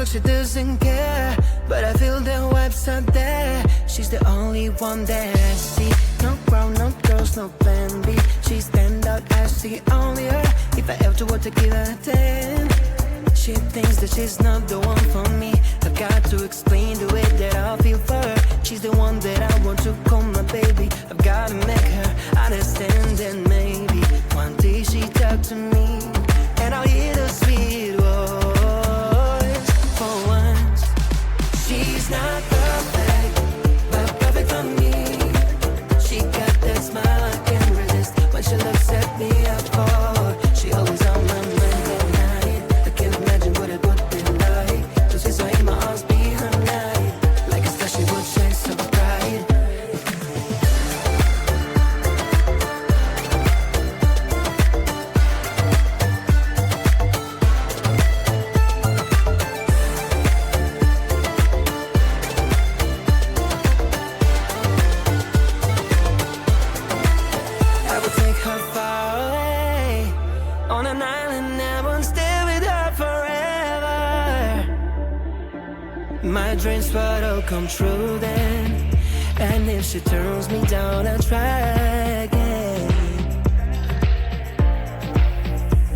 like she doesn't care, but I feel the vibes are there. She's the only one that I see. No ground, no girls, no plan B. She stand out as the only her. If I ever were to give her a 10, she thinks that she's not the one for me. I've got to explain the way that I feel for her. She's the one that I want to call my baby. I've got to make her understand that maybe one day she talk to me and I'll hear the sweet voice. For once, she's not perfect, but perfect for me. She got that smile I can't resist when she looks at me. I fall. She always on my mind at night. I can't imagine what it would be like to see her in my arms behind. Like a star, she would shine so bright. I would take her far away on an island. I won't stay with her forever. My dreams would all come true then. And if she turns me down, I'll try again.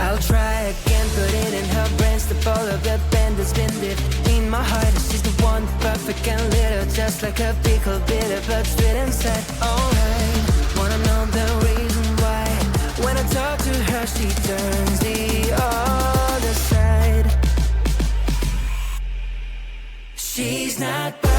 I'll try again, put it in her brains. The ball of the band that's been lit in my heart. She's the one, perfect and little, just like a pickle, bitter but sweet inside. Alright, wanna know the reason why? When I talk to her, she turns the other side. She's not perfect.